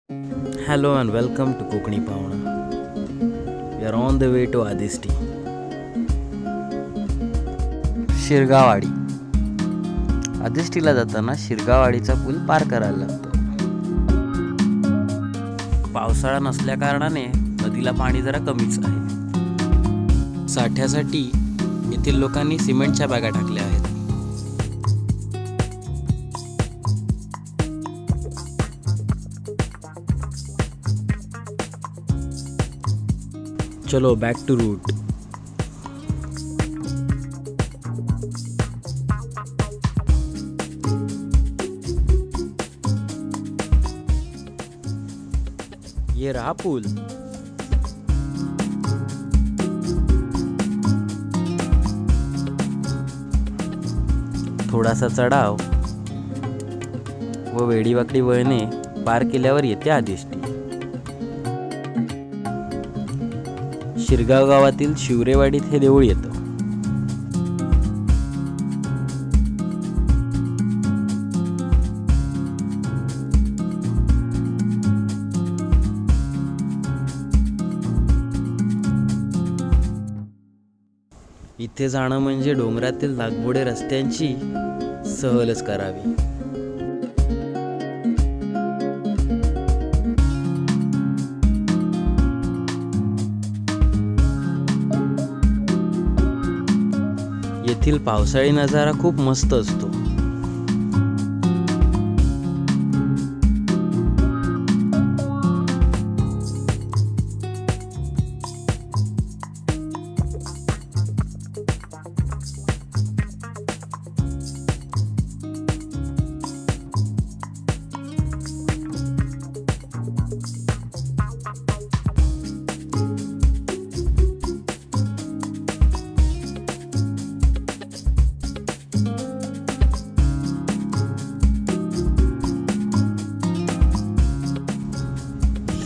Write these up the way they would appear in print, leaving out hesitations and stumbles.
Hello and welcome to Kokani Pavana. We are on the way to Adishti. शिरगावाडी. आदिष्टीला जाताना शिरगावाडीचा पूल पार करायला लागतो. पावसाळा नसल्या कारणाने नदीला पाणी जरा कमीच आहे. साठ्यासाठी येथील लोकांनी सिमेंटच्या बॅगा टाकल्या आहेत. चलो back to route. ये रहा पूल. थोडासा चढाव व वेडीवाकडी वळणे पार केल्यावर येते आदिष्टी. शिरगाव गावातील शिवरेवाडीत हे देऊळ येतं. इथे जाणं म्हणजे डोंगरातील लागबोडे रस्त्यांची सहलच करावी. येथील पावसाळी नजारा खूप मस्त असतो.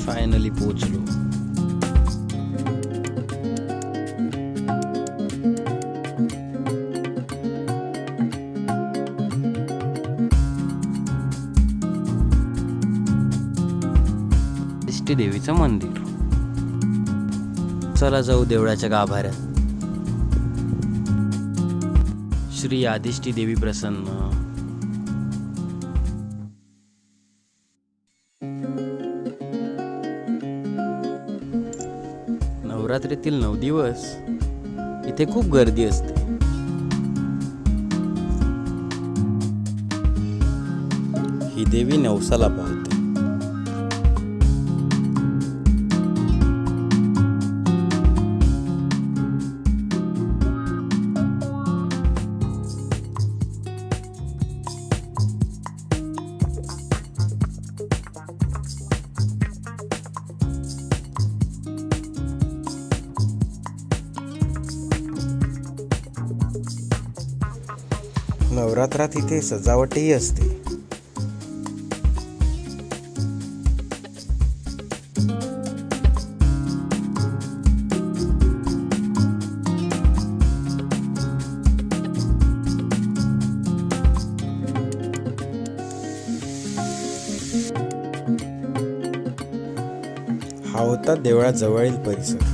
फायनली पोहोचलो. आदिष्टी देवीचं मंदिर. चला जाऊ देवळाच्या गाभाऱ्यात. श्री आदिष्टी देवी प्रसन्न. नवरात्रीतील 9 दिवस इथे खूप गर्दी असते. ही देवी नवसाला पावते. नवरात्रात इथे सजावटही असते. हा होता देवळाजवळील परिसर.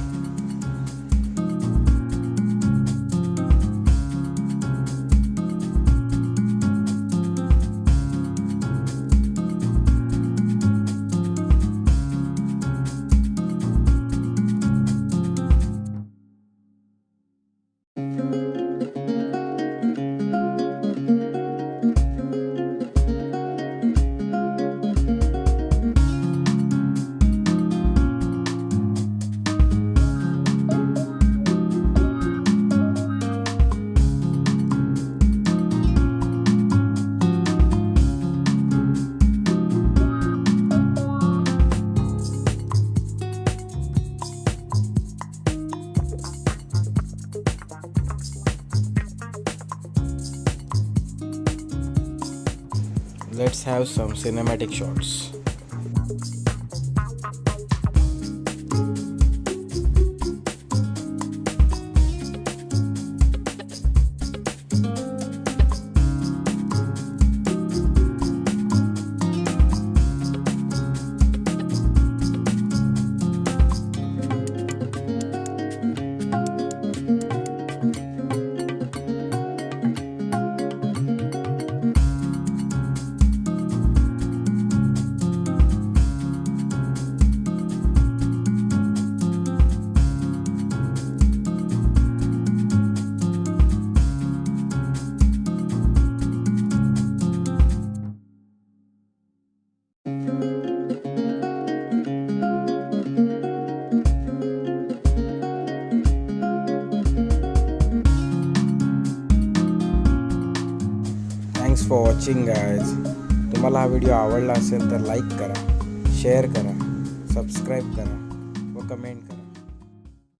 Let's have some cinematic shots. Thanks for watching guys. तुम्हाला हा व्हिडिओ आवडला असेल तर लाईक करा, शेअर करा, सबस्क्राईब करा व कमेंट करा.